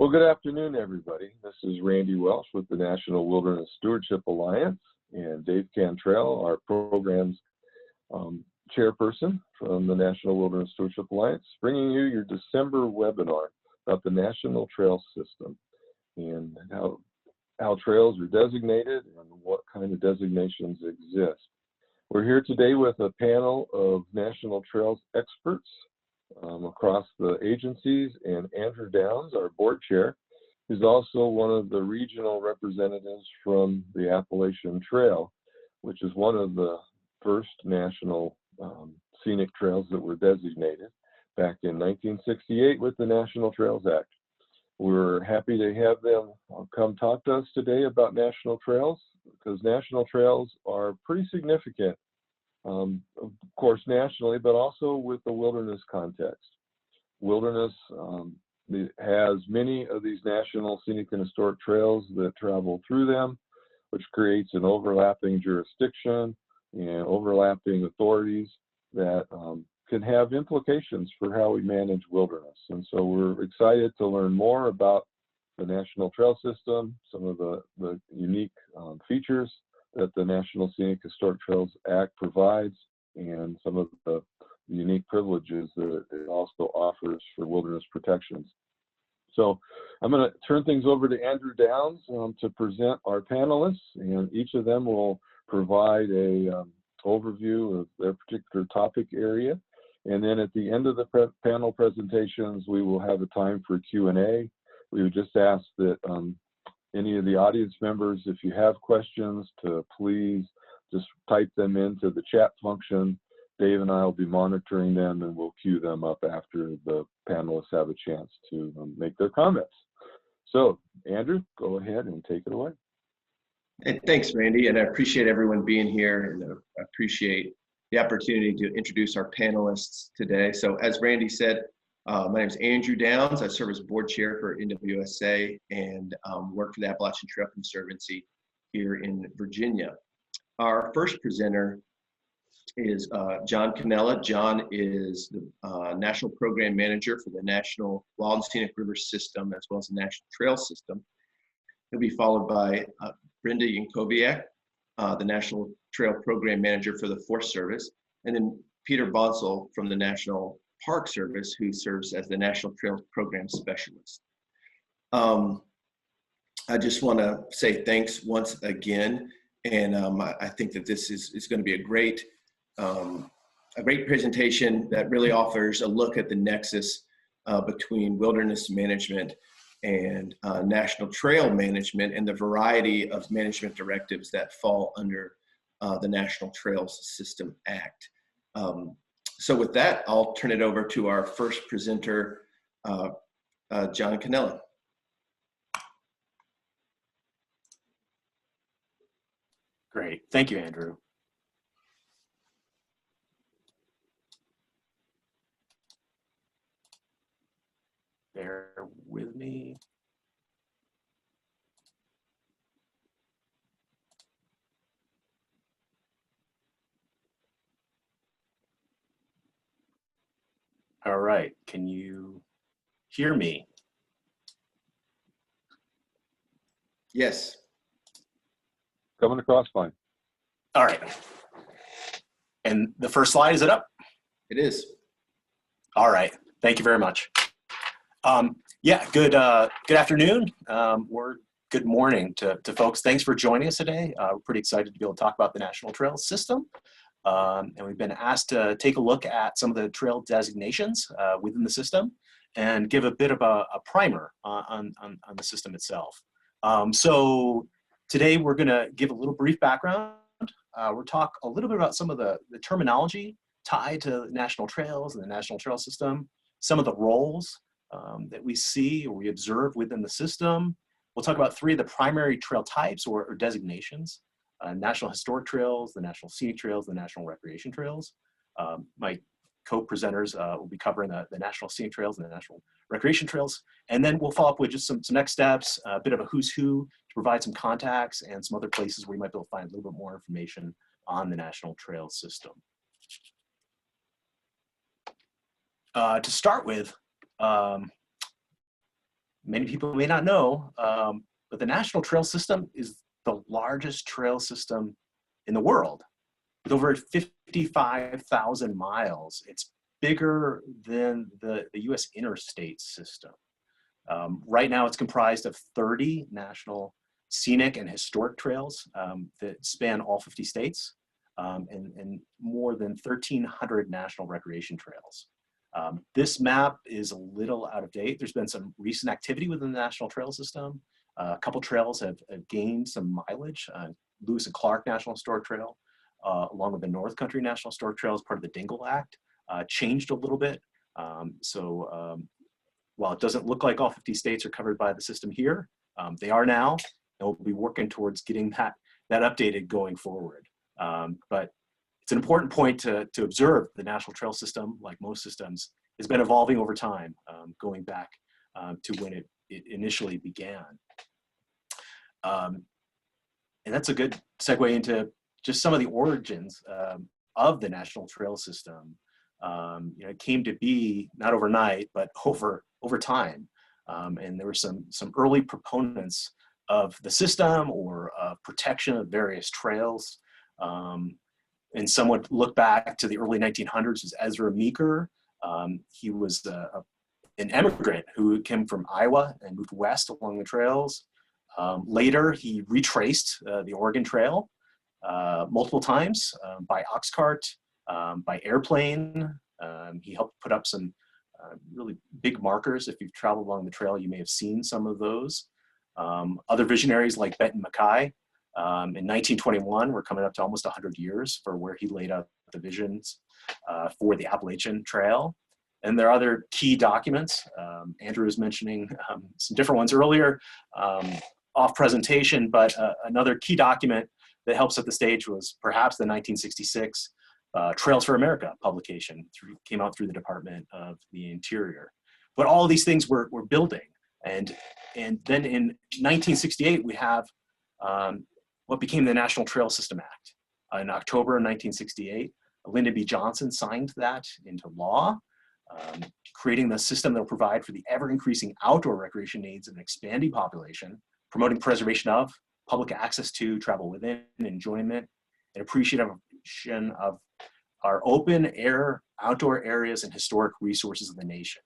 Well, good afternoon, everybody. This is Randy Welsh with the National Wilderness Stewardship Alliance, and Dave Cantrell, our program's chairperson from the National Wilderness Stewardship Alliance, bringing you your December webinar about the National Trail System and how trails are designated and what kind of designations exist. We're here today with a panel of National Trails experts across the agencies, and Andrew Downs, our board chair, who's also one of the regional representatives from the Appalachian Trail, which is one of the first national scenic trails that were designated back in 1968 with the National Trails Act. We're happy to have them come talk to us today about national trails, because national trails are pretty significant, of course, nationally, but also with the wilderness context. Wilderness has many of these national scenic and historic trails that travel through them, which creates an overlapping jurisdiction and overlapping authorities that can have implications for how we manage wilderness. And so we're excited to learn more about the National Trail System, some of the unique features that the National Scenic Historic Trails Act provides, and some of the unique privileges that it also offers for wilderness protections. So I'm going to turn things over to Andrew Downs to present our panelists, and each of them will provide a overview of their particular topic area. And then at the end of the panel presentations, we will have a time for Q&A. We would just ask that any of the audience members, if you have questions, to please just type them into the chat function. Dave and I will be monitoring them, and we'll queue them up after the panelists have a chance to make their comments. So, Andrew, go ahead and take it away. Hey, thanks, Randy, and I appreciate everyone being here, and I appreciate the opportunity to introduce our panelists today. So, as Randy said, my name is Andrew Downs. I serve as board chair for NWSA and work for the Appalachian Trail Conservancy here in Virginia. Our first presenter is John Cannella. John is the National Program Manager for the National Wild and Scenic River System, as well as the National Trail System. He'll be followed by Brenda Yankoviak, the National Trail Program Manager for the Forest Service, and then Peter Bonsall from the National Park Service, who serves as the National Trail Program Specialist. I just want to say thanks once again, and I think that this is going to be a great presentation that really offers a look at the nexus between wilderness management and national trail management, and the variety of management directives that fall under the National Trails System Act. So with that, I'll turn it over to our first presenter, John Cannella. Great, thank you, Andrew. Bear with me. All right, can you hear me? Yes. Coming across fine. All right. And the first slide, is it up? It is. All right, thank you very much. Yeah, good afternoon, or good morning to folks. Thanks for joining us today. We're pretty excited to be able to talk about the National Trail System. And we've been asked to take a look at some of the trail designations within the system and give a bit of a primer on the system itself. So today we're going to give a little brief background. We'll talk a little bit about some of the terminology tied to national trails and the National Trail System, some of the roles that we see or we observe within the system. We'll talk about three of the primary trail types or designations: National Historic Trails, the National Scenic Trails, the National Recreation Trails. My co-presenters will be covering the National Scenic Trails and the National Recreation Trails. And then we'll follow up with just some next steps, a bit of a who's who to provide some contacts and some other places where you might be able to find a little bit more information on the National Trail System. To start with, many people may not know, but the National Trail System is the largest trail system in the world, with over 55,000 miles. It's bigger than the US interstate system. Right now, it's comprised of 30 national scenic and historic trails that span all 50 states, and more than 1,300 national recreation trails. This map is a little out of date. There's been some recent activity within the National Trail System. A couple trails have gained some mileage. Lewis and Clark National Historic Trail, along with the North Country National Historic Trail as part of the Dingle Act, changed a little bit. While it doesn't look like all 50 states are covered by the system here, they are now, and we'll be working towards getting that updated going forward. But it's an important point to observe. The National Trail System, like most systems, has been evolving over time, going back to when it initially began. And that's a good segue into just some of the origins of the National Trail System. It came to be not overnight, but over time. And there were some early proponents of the system or protection of various trails. And some would look back to the early 1900s as Ezra Meeker. He was an immigrant who came from Iowa and moved west along the trails. Later, he retraced the Oregon Trail multiple times by ox cart, by airplane. He helped put up some really big markers. If you've traveled along the trail, you may have seen some of those. Other visionaries like Benton Mackay, in 1921, we're coming up to almost 100 years for where he laid out the visions for the Appalachian Trail. And there are other key documents. Andrew was mentioning some different ones earlier off presentation, but another key document that helps set the stage was perhaps the 1966 Trails for America publication, came out through the Department of the Interior. But all of these things we're building. And then in 1968, we have what became the National Trail System Act. In October of 1968, Lyndon B. Johnson signed that into law, creating the system that will provide for the ever-increasing outdoor recreation needs of an expanding population, promoting preservation of, public access to, travel within, enjoyment, and appreciation of our open air, outdoor areas and historic resources of the nation.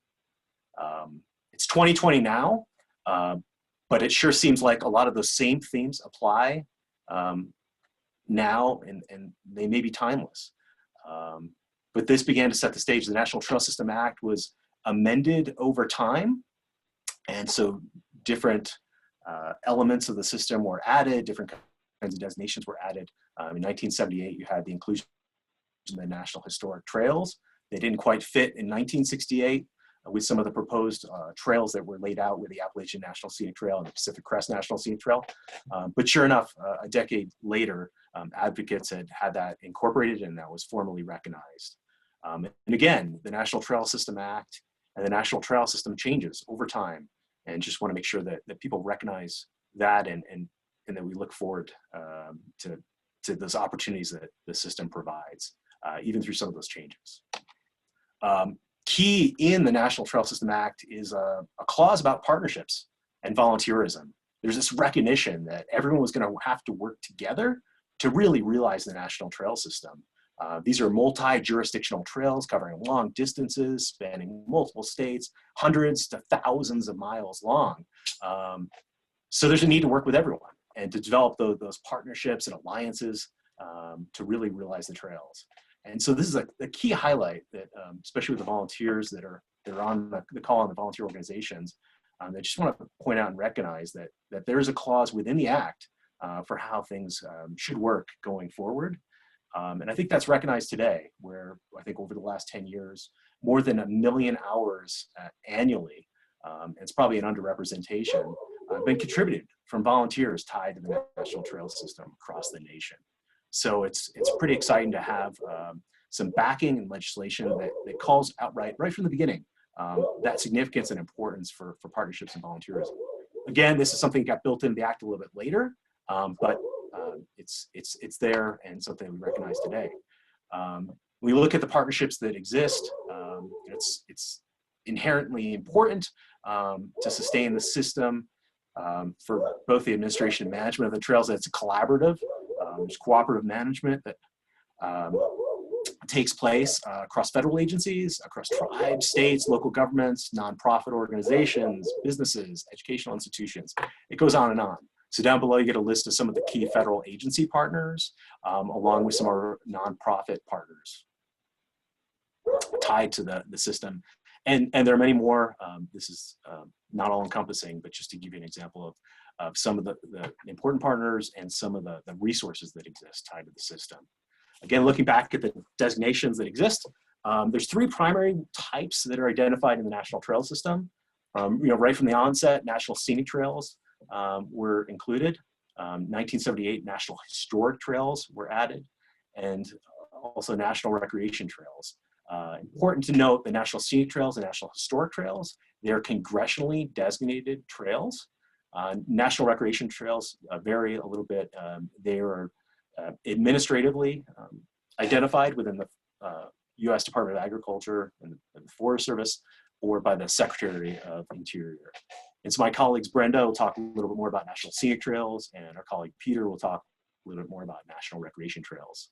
It's 2020 now, but it sure seems like a lot of those same themes apply now, and they may be timeless. But this began to set the stage. The National Trail System Act was amended over time, and so different elements of the system were added, different kinds of designations were added. In 1978, you had the inclusion of the National Historic Trails. They didn't quite fit in 1968 with some of the proposed trails that were laid out with the Appalachian National Scenic Trail and the Pacific Crest National Scenic Trail. But sure enough, a decade later, advocates had that incorporated, and that was formally recognized. And again, the National Trail System Act and the National Trail System changes over time, and just want to make sure that people recognize that and that we look forward to those opportunities that the system provides, even through some of those changes. Key in the National Trail System Act is a clause about partnerships and volunteerism. There's this recognition that everyone was going to have to work together to really realize the National Trail System. These are multi-jurisdictional trails covering long distances, spanning multiple states, hundreds to thousands of miles long. So there's a need to work with everyone and to develop those partnerships and alliances to really realize the trails. And so this is a key highlight that, especially with the volunteers that are on the call on the volunteer organizations, they just want to point out and recognize that there is a clause within the Act for how things should work going forward. And I think that's recognized today, where I think over the last 10 years, more than 1 million hours annually, it's probably an underrepresentation, been contributed from volunteers tied to the National Trail System across the nation. So it's pretty exciting to have some backing and legislation that calls outright, right from the beginning, that significance and importance for partnerships and volunteerism. Again, this is something that got built into the Act a little bit later, but it's there and something we recognize today. When we look at the partnerships that exist, it's inherently important to sustain the system for both the administration and management of the trails. It's a collaborative, there's cooperative management that takes place across federal agencies, across tribes, states, local governments, nonprofit organizations, businesses, educational institutions. It goes on and on. So down below, you get a list of some of the key federal agency partners, along with some of our nonprofit partners tied to the system. And there are many more. This is not all encompassing, but just to give you an example of some of the important partners and some of the resources that exist tied to the system. Again, looking back at the designations that exist, there's 3 primary types that are identified in the National Trail System. Right from the onset, National Scenic Trails were included. 1978, National Historic Trails were added, and also National Recreation Trails. Important to note, the National Scenic Trails and National Historic Trails, they are congressionally designated trails. National Recreation Trails vary a little bit. They are administratively identified within the U.S. Department of Agriculture and the Forest Service, or by the Secretary of Interior. And so my colleagues Brenda will talk a little bit more about National Scenic Trails, and our colleague Peter will talk a little bit more about National Recreation Trails.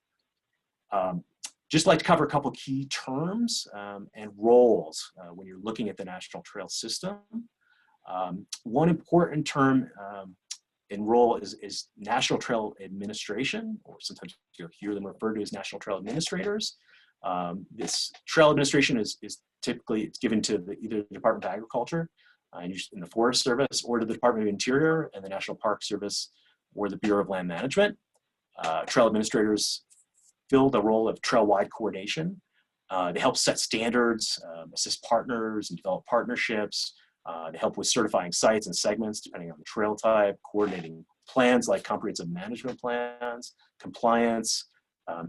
Just like to cover a couple key terms and roles when you're looking at the National Trail System. One important term and role is National Trail Administration, or sometimes you'll hear them referred to as National Trail Administrators. This Trail Administration is typically given to either the Department of Agriculture in the Forest Service, or to the Department of Interior and the National Park Service, or the Bureau of Land Management. Trail administrators fill the role of trail-wide coordination. They help set standards, assist partners, and develop partnerships. They help with certifying sites and segments depending on the trail type, coordinating plans like comprehensive management plans, compliance,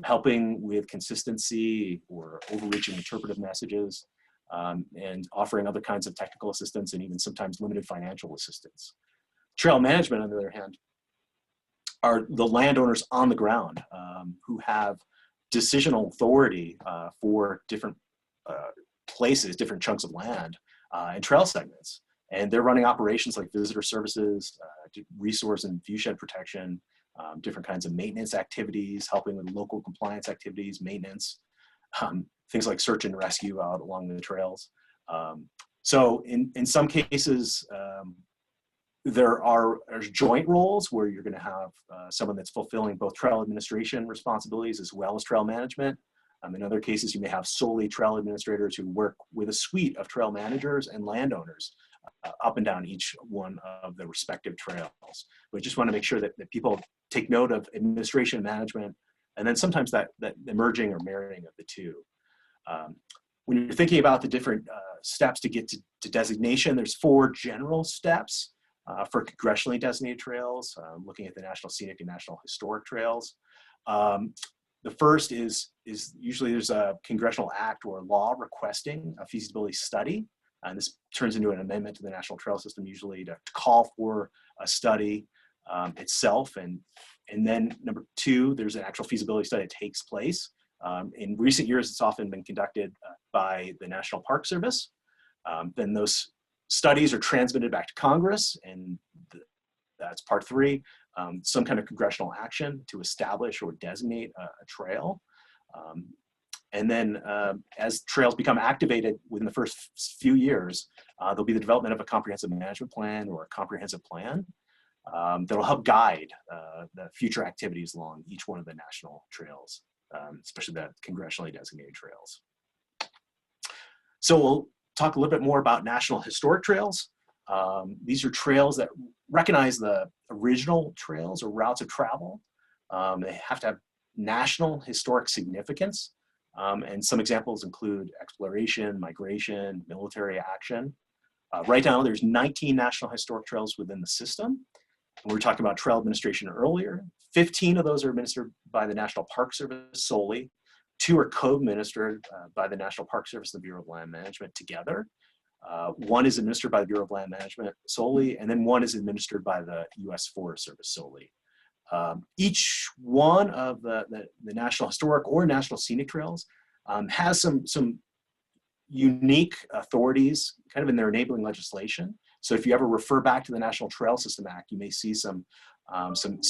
helping with consistency or overreaching interpretive messages, and offering other kinds of technical assistance and even sometimes limited financial assistance. Trail management, on the other hand, are the landowners on the ground who have decisional authority for different places, different chunks of land and trail segments. And they're running operations like visitor services, resource and viewshed protection, different kinds of maintenance activities, helping with local compliance activities, maintenance, things like search and rescue out along the trails. So in some cases, there's joint roles where you're going to have someone that's fulfilling both trail administration responsibilities as well as trail management. In other cases, you may have solely trail administrators who work with a suite of trail managers and landowners up and down each one of the respective trails. We just want to make sure that people take note of administration and management, and then sometimes that merging or marrying of the two. When you're thinking about the different steps to get to designation, there's 4 general steps for congressionally designated trails, looking at the National Scenic and National Historic Trails. The first is usually there's a congressional act or law requesting a feasibility study. And this turns into an amendment to the National Trail System, usually to call for a study itself. And then number 2, there's an actual feasibility study that takes place. In recent years, it's often been conducted by the National Park Service. Then those studies are transmitted back to Congress, and that's part 3, some kind of congressional action to establish or designate a trail. And then as trails become activated within the first few years, there'll be the development of a comprehensive management plan or a comprehensive plan that'll help guide the future activities along each one of the national trails, especially the congressionally designated trails. So we'll talk a little bit more about National Historic Trails. These are trails that recognize the original trails or routes of travel. They have to have national historic significance. And some examples include exploration, migration, military action. Right now, there's 19 National Historic Trails within the system. And we were talking about trail administration earlier. 15 of those are administered by the National Park Service solely. 2 are co-administered by the National Park Service and the Bureau of Land Management together. 1 is administered by the Bureau of Land Management solely, and then 1 is administered by the U.S. Forest Service solely. Each one of the National Historic or National Scenic Trails has some unique authorities kind of in their enabling legislation. So if you ever refer back to the National Trail System Act, you may see some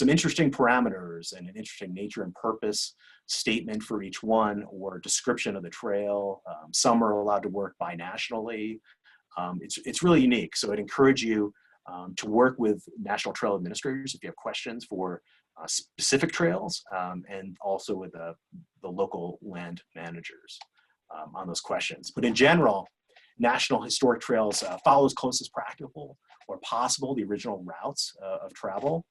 interesting parameters and an interesting nature and purpose statement for each one, or description of the trail. Some are allowed to work binationally. It's really unique. So I'd encourage you to work with National Trail administrators if you have questions for specific trails, and also with the local land managers on those questions. But in general, National Historic Trails follow as close as practical or possible the original routes of travel.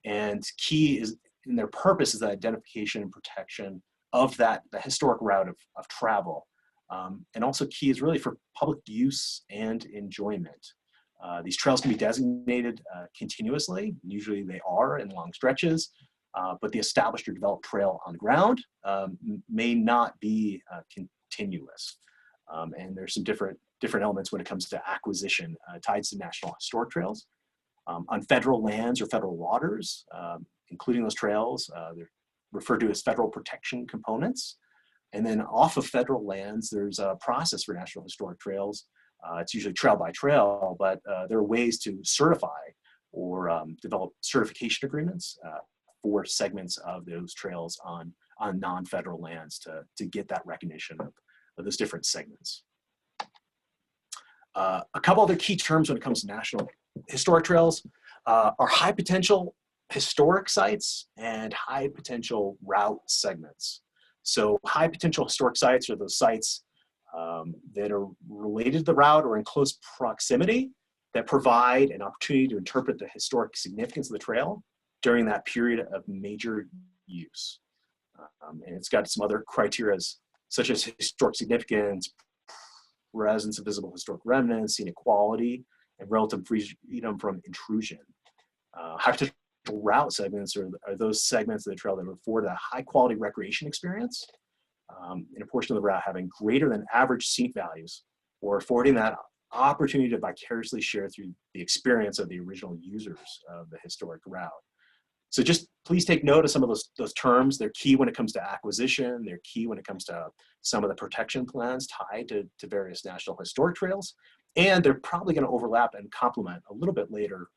And key is in their purpose is the identification and protection of the historic route of travel. And also key is really for public use and enjoyment. These trails can be designated continuously. Usually they are in long stretches, but the established or developed trail on the ground may not be continuous. And there's some different elements when it comes to acquisition tied to National Historic Trails. On federal lands or federal waters, including those trails, they're referred to as federal protection components. And then off of federal lands, there's a process for National Historic Trails. It's usually trail by trail, but there are ways to certify or develop certification agreements for segments of those trails on non-federal lands to get that recognition of those different segments. A couple other key terms when it comes to National Historic Trails are high potential historic sites and high potential route segments. So high potential historic sites are those sites that are related to the route or in close proximity that provide an opportunity to interpret the historic significance of the trail during that period of major use. And it's got some other criteria such as historic significance, presence of visible historic remnants, scenic quality, and relative freedom from intrusion. High potential route segments are those segments of the trail that afford a high quality recreation experience, in a portion of the route having greater than average scenic values, or affording that opportunity to vicariously share through the experience of the original users of the historic route. So just please take note of some of those terms. They're key when it comes to acquisition. They're key when it comes to some of the protection plans tied to various National Historic Trails. And they're probably going to overlap and complement a little bit later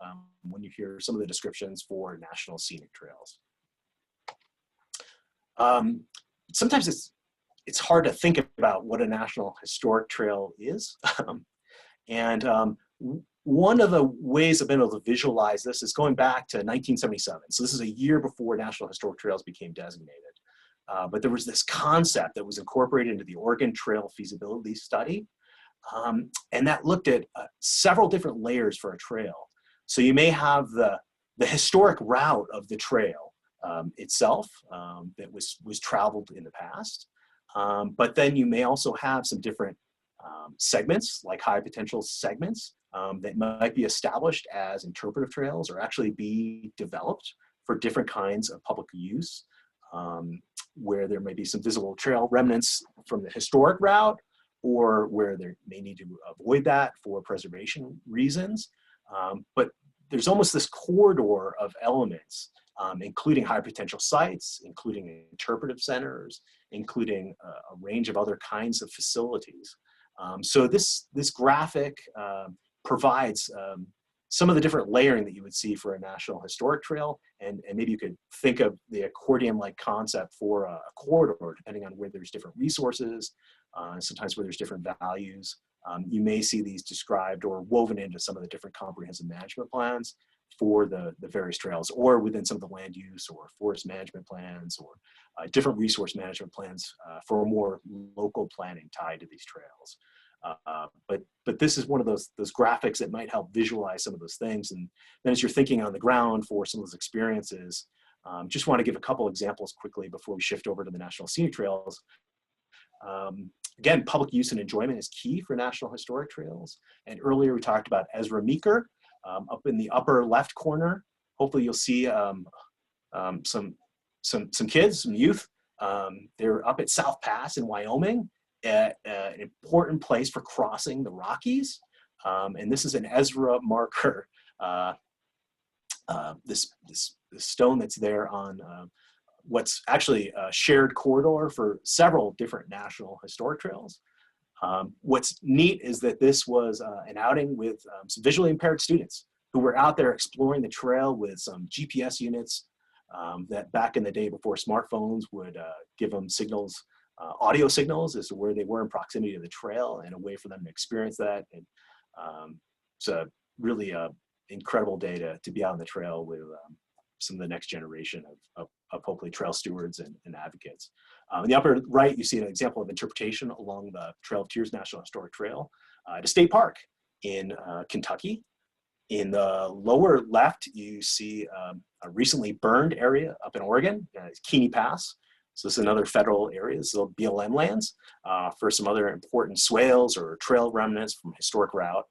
when you hear some of the descriptions for National Scenic Trails. Sometimes it's hard to think about what a National Historic Trail is. One of the ways I've been able to visualize this is going back to 1977. So this is a year before National Historic Trails became designated. But there was this concept that was incorporated into the Oregon Trail Feasibility Study. And that looked at several different layers for a trail. So you may have the historic route of the trail itself that was traveled in the past. But then you may also have some different segments, like high potential segments, that might be established as interpretive trails or actually be developed for different kinds of public use, where there may be some visible trail remnants from the historic route, or where they may need to avoid that for preservation reasons. But there's almost this corridor of elements, including high potential sites, including interpretive centers, including a range of other kinds of facilities. So this graphic provides some of the different layering that you would see for a National Historic Trail, and maybe you could think of the accordion-like concept for a corridor, depending on where there's different resources, sometimes where there's different values. You may see these described or woven into some of the different comprehensive management plans for the various trails, or within some of the land use or forest management plans, or different resource management plans for more local planning tied to these trails. But this is one of those graphics that might help visualize some of those things. And then as you're thinking on the ground for some of those experiences, just want to give a couple examples quickly before we shift over to the National Scenic Trails. Again, public use and enjoyment is key for National Historic Trails. And earlier we talked about Ezra Meeker. Up in the upper left corner, hopefully you'll see some kids, some youth. They're up at South Pass in Wyoming, at an important place for crossing the Rockies. And this is an Ezra marker, this stone that's there on what's actually a shared corridor for several different National Historic Trails. What's neat is that this was an outing with some visually impaired students who were out there exploring the trail with some GPS units that back in the day before smartphones would give them signals, audio signals as to where they were in proximity to the trail, and a way for them to experience that. And it's a really incredible day to be out on the trail with some of the next generation of hopefully trail stewards and advocates. In the upper right, you see an example of interpretation along the Trail of Tears National Historic Trail at a state park in Kentucky. In the lower left, you see a recently burned area up in Oregon, Keeney Pass. So this is another federal area. This is BLM lands for some other important swales or trail remnants from historic route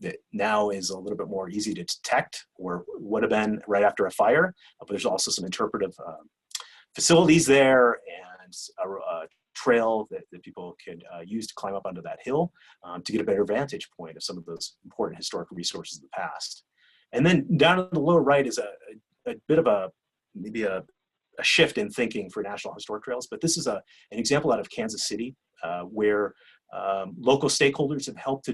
that now is a little bit more easy to detect, or would have been right after a fire. But there's also some interpretive facilities there, and a trail that people could use to climb up onto that hill to get a better vantage point of some of those important historic resources of the past. And then down in the lower right is a bit of maybe a shift in thinking for National Historic Trails, but this is an example out of Kansas City where local stakeholders have helped to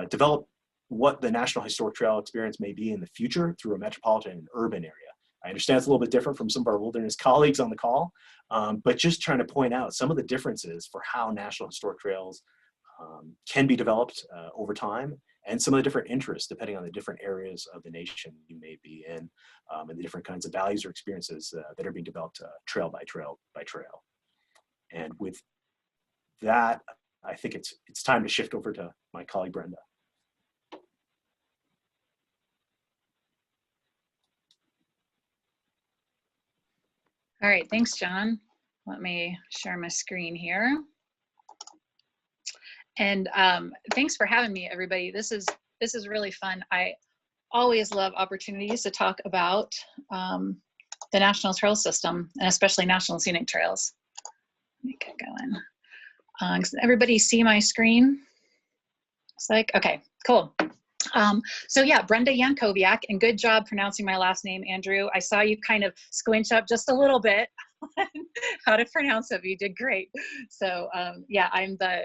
develop what the National Historic Trail experience may be in the future through a metropolitan and urban area. I understand it's a little bit different from some of our wilderness colleagues on the call, but just trying to point out some of the differences for how National Historic Trails can be developed over time, and some of the different interests depending on the different areas of the nation you may be in, and the different kinds of values or experiences that are being developed trail by trail by trail. And with that, I think it's time to shift over to my colleague Brenda. All right, thanks, John. Let me share my screen here. And thanks for having me, everybody. This is really fun. I always love opportunities to talk about the National Trail System, and especially National Scenic Trails. Let me get going. Can everybody see my screen? It's like, okay, cool. So yeah, Brenda Yankoviak, and good job pronouncing my last name, Andrew. I saw you kind of squinch up just a little bit on how to pronounce it. You did great. So yeah, I'm the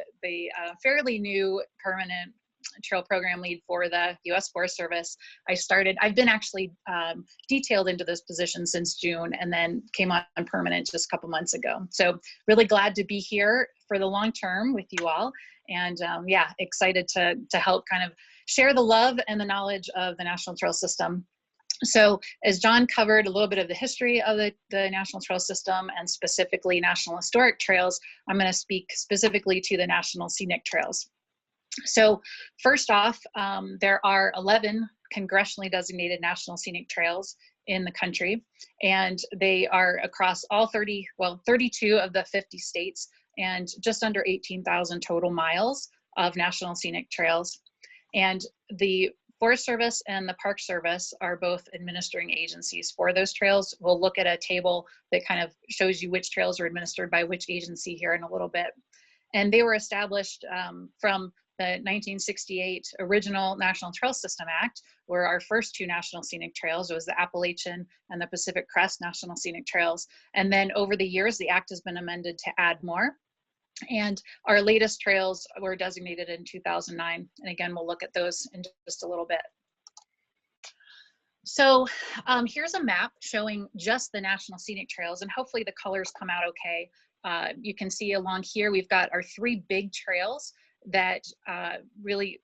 fairly new permanent trail program lead for the U.S. Forest Service. I've been actually detailed into this position since June, and then came on permanent just a couple months ago. So really glad to be here for the long term with you all, and yeah, excited to help kind of share the love and the knowledge of the National Trail System. So as John covered a little bit of the history of the National Trail System, and specifically National Historic Trails, I'm going to speak specifically to the National Scenic Trails. So first off, there are 11 congressionally designated National Scenic Trails in the country, and they are across all 32 of the 50 states, and just under 18,000 total miles of National Scenic Trails. And the Forest Service and the Park Service are both administering agencies for those trails. We'll look at a table that kind of shows you which trails are administered by which agency here in a little bit. And they were established from the 1968 original National Trail System Act, where our first two National Scenic Trails was the Appalachian and the Pacific Crest National Scenic Trails. And then over the years, the act has been amended to add more. And our latest trails were designated in 2009. And again, we'll look at those in just a little bit. So here's a map showing just the National Scenic Trails, and hopefully the colors come out okay. You can see along here, we've got our three big trails that really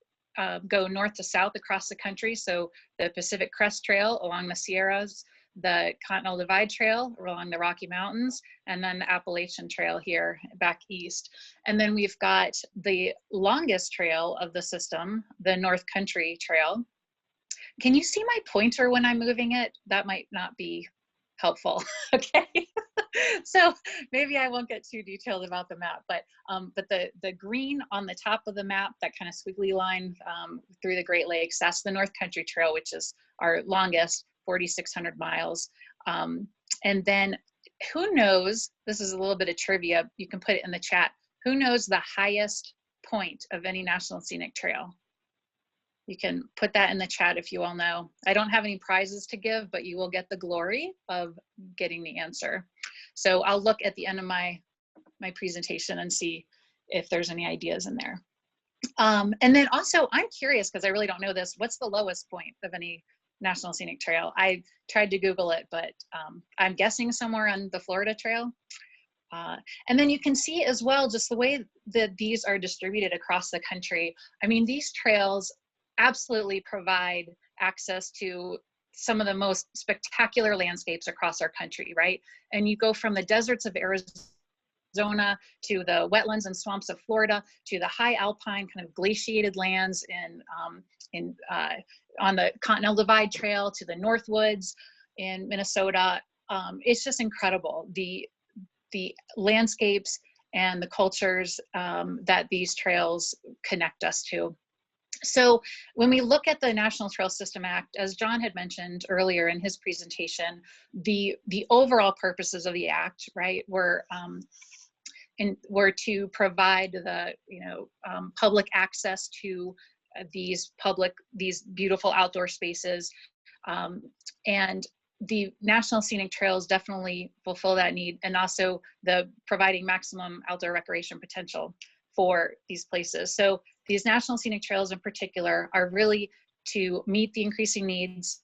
go north to south across the country. So the Pacific Crest Trail along the Sierras, the Continental Divide Trail along the Rocky Mountains, and then the Appalachian Trail here back east. And then we've got the longest trail of the system, the North Country Trail. Can you see my pointer when I'm moving it? That might not be helpful. Okay. So maybe I won't get too detailed about the map, but the green on the top of the map, that kind of squiggly line through the Great Lakes, that's the North Country Trail, which is our longest, 4,600 miles. And then who knows, this is a little bit of trivia, you can put it in the chat, who knows the highest point of any National Scenic Trail? You can put that in the chat if you all know. I don't have any prizes to give, but you will get the glory of getting the answer. So I'll look at the end of my my presentation and see if there's any ideas in there. And then also, I'm curious, because I really don't know this, what's the lowest point of any National Scenic Trail? I tried to Google it, but I'm guessing somewhere on the Florida Trail. And then you can see as well, just the way that these are distributed across the country. I mean, these trails absolutely provide access to some of the most spectacular landscapes across our country, right? And you go from the deserts of Arizona to the wetlands and swamps of Florida to the high alpine kind of glaciated lands on the Continental Divide Trail to the Northwoods in Minnesota. It's just incredible, the landscapes and the cultures that these trails connect us to. So when we look at the National Trail System Act, as John had mentioned earlier in his presentation, the overall purposes of the act, right, were to provide the public access to these beautiful outdoor spaces, and the National Scenic Trails definitely fulfill that need, and also the providing maximum outdoor recreation potential for these places. So these National Scenic Trails in particular are really to meet the increasing needs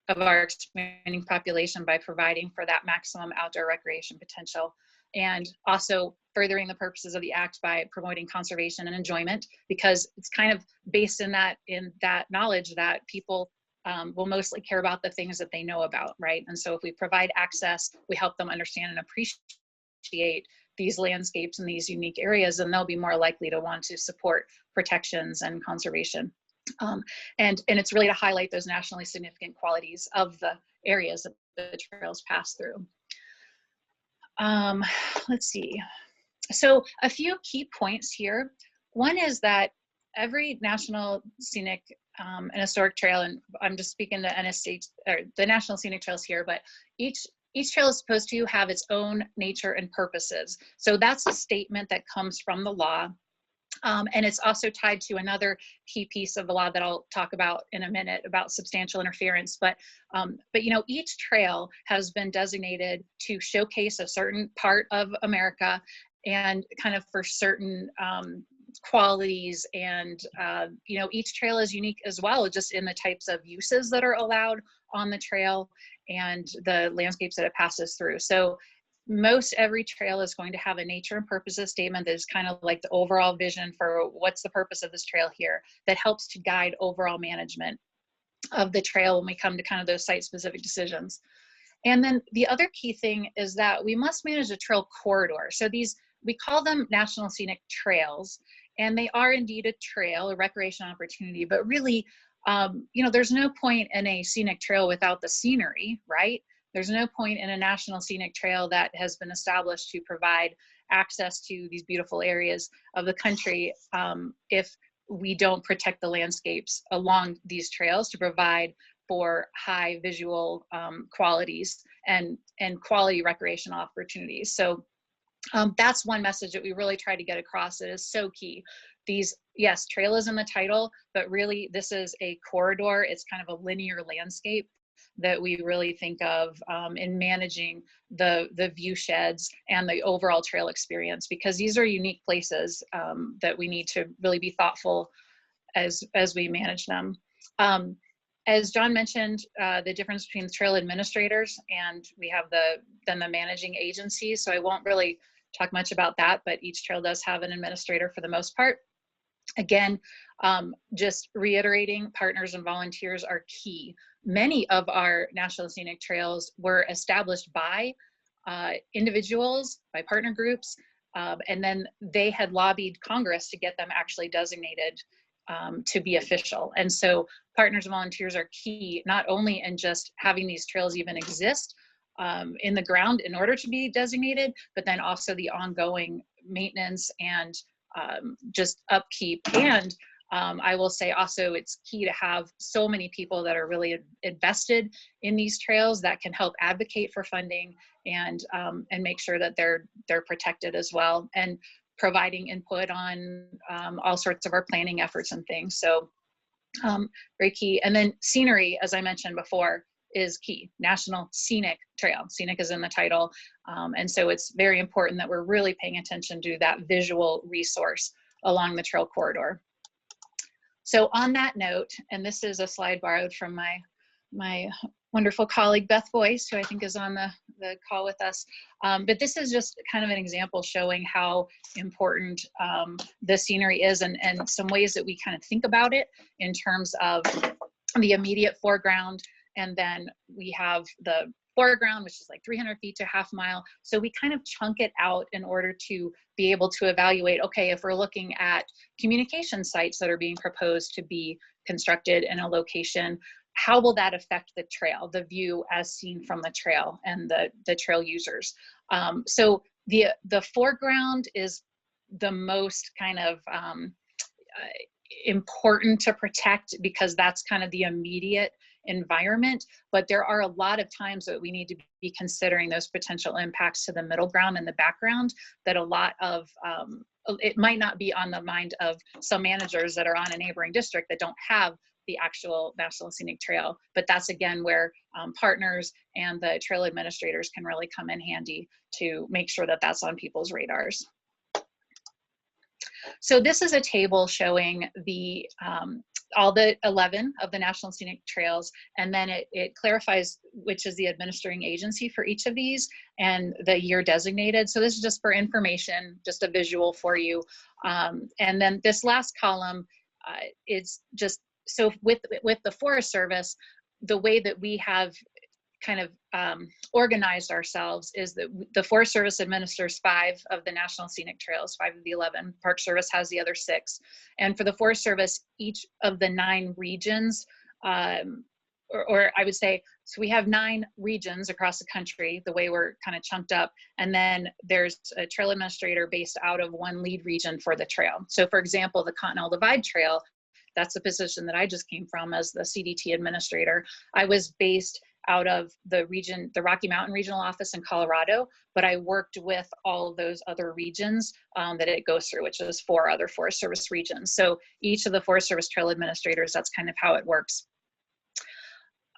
of our expanding population by providing for that maximum outdoor recreation potential, and also furthering the purposes of the act by promoting conservation and enjoyment, because it's kind of based in that knowledge that people will mostly care about the things that they know about, right? And so if we provide access, we help them understand and appreciate these landscapes and these unique areas, and they'll be more likely to want to support protections and conservation. And it's really to highlight those nationally significant qualities of the areas that the trails pass through. Let's see. So a few key points here. One is that every National Scenic and Historic Trail, and I'm just speaking to NSC, or the National Scenic Trails here, but each trail is supposed to have its own nature and purposes. So that's a statement that comes from the law. And it's also tied to another key piece of the law that I'll talk about in a minute about substantial interference. But each trail has been designated to showcase a certain part of America, and kind of for certain qualities, and each trail is unique as well, just in the types of uses that are allowed on the trail and the landscapes that it passes through. So most every trail is going to have a nature and purposes statement that is kind of like the overall vision for what's the purpose of this trail here, that helps to guide overall management of the trail when we come to kind of those site-specific decisions. And then the other key thing is that we must manage a trail corridor. So we call them National Scenic Trails, and they are indeed a trail, a recreation opportunity, but really, there's no point in a scenic trail without the scenery, right? There's no point in a National Scenic Trail that has been established to provide access to these beautiful areas of the country if we don't protect the landscapes along these trails to provide for high visual qualities and quality recreation opportunities. So that's one message that we really try to get across that is so key. Yes, trail is in the title, but really this is a corridor. It's kind of a linear landscape that we really think of in managing the view sheds and the overall trail experience, because these are unique places that we need to really be thoughtful as we manage them. As John mentioned, the difference between the trail administrators and we have the managing agencies. So I won't really talk much about that, but each trail does have an administrator for the most part. Again, just reiterating, partners and volunteers are key. Many of our National Scenic Trails were established by individuals, by partner groups, and then they had lobbied Congress to get them actually designated to be official. And so partners and volunteers are key, not only in just having these trails even exist in the ground in order to be designated, but then also the ongoing maintenance and just upkeep. And I will say also it's key to have so many people that are really invested in these trails that can help advocate for funding and make sure that they're protected as well, and providing input on all sorts of our planning efforts and things. So very key. And then scenery, as I mentioned before, is key. National Scenic Trail. Scenic is in the title. And so it's very important that we're really paying attention to that visual resource along the trail corridor. So on that note, and this is a slide borrowed from my wonderful colleague Beth Boyce, who I think is on the call with us. But this is just kind of an example showing how important the scenery is, and some ways that we kind of think about it in terms of the immediate foreground. And then we have the foreground, which is like 300 feet to half mile. So we kind of chunk it out in order to be able to evaluate, okay, if we're looking at communication sites that are being proposed to be constructed in a location, how will that affect the trail, the view as seen from the trail and the trail users? So the foreground is the most kind of important to protect, because that's kind of the immediate environment. But there are a lot of times that we need to be considering those potential impacts to the middle ground and the background, that a lot of it might not be on the mind of some managers that are on a neighboring district that don't have the actual National Scenic Trail. But that's again where partners and the trail administrators can really come in handy to make sure that that's on people's radars. So this is a table showing the all the 11 of the National Scenic Trails, and then it clarifies which is the administering agency for each of these and the year designated. So this is just for information, just a visual for you. And then this last column is just, so with the Forest Service, the way that we have kind of organized ourselves is that the Forest Service administers 5 of the National Scenic Trails, 5 of the 11. Park Service has the other 6. And for the Forest Service, each of the 9 regions, or I would say, so we have 9 regions across the country, the way we're kind of chunked up. And then there's a trail administrator based out of one lead region for the trail. So for example, the Continental Divide Trail, that's the position that I just came from as the CDT administrator. I was based out of the region, the Rocky Mountain Regional Office in Colorado, but I worked with all of those other regions that it goes through, which is 4 other Forest Service regions. So each of the Forest Service trail administrators, that's kind of how it works.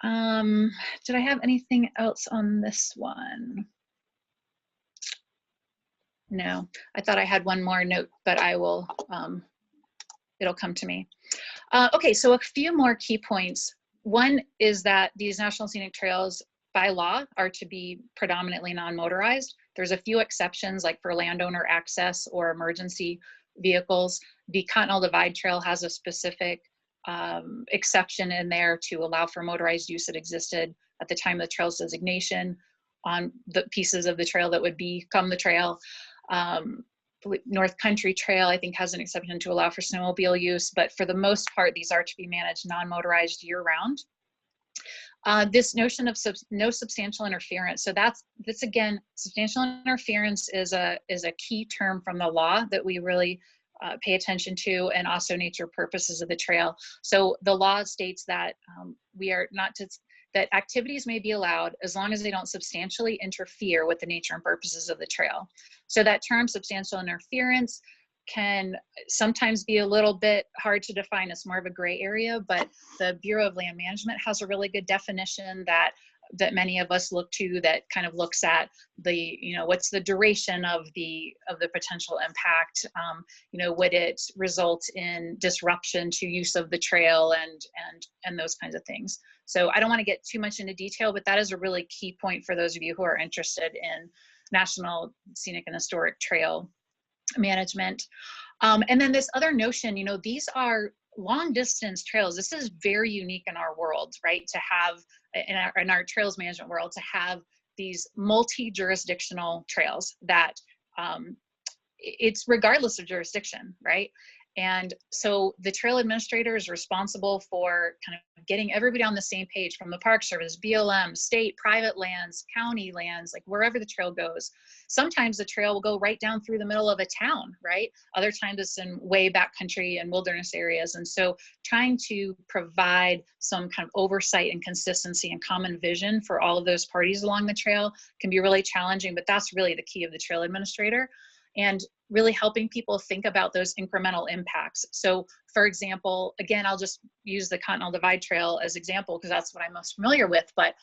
Did I have anything else on this one? No, I thought I had one more note, but I will, it'll come to me. Okay, so a few more key points. One is that these National Scenic Trails by law are to be predominantly non-motorized. There's a few exceptions, like for landowner access or emergency vehicles. The Continental Divide Trail has a specific exception in there to allow for motorized use that existed at the time of the trail's designation on the pieces of the trail that would become the trail. North Country Trail, I think, has an exception to allow for snowmobile use, but for the most part, these are to be managed non-motorized year-round. This notion of no substantial interference. So that's again, substantial interference is a key term from the law that we really pay attention to, and also nature purposes of the trail. So the law states that we are not to, that activities may be allowed as long as they don't substantially interfere with the nature and purposes of the trail. So that term substantial interference can sometimes be a little bit hard to define. It's more of a gray area, but the Bureau of Land Management has a really good definition that many of us look to, that kind of looks at the, what's the duration of the potential impact? Would it result in disruption to use of the trail and those kinds of things? So I don't want to get too much into detail, but that is a really key point for those of you who are interested in National Scenic and Historic Trail management. And then this other notion, these are long distance trails. This is very unique in our world, right? To have, in our trails management world, to have these multi-jurisdictional trails that it's regardless of jurisdiction, right? And so the trail administrator is responsible for kind of getting everybody on the same page, from the Park Service, BLM, state, private lands, county lands, like wherever the trail goes. Sometimes the trail will go right down through the middle of a town, right? Other times it's in way backcountry and wilderness areas. And so trying to provide some kind of oversight and consistency and common vision for all of those parties along the trail can be really challenging, but that's really the key of the trail administrator. And really helping people think about those incremental impacts. So for example, again, I'll just use the Continental Divide Trail as example, because that's what I'm most familiar with, but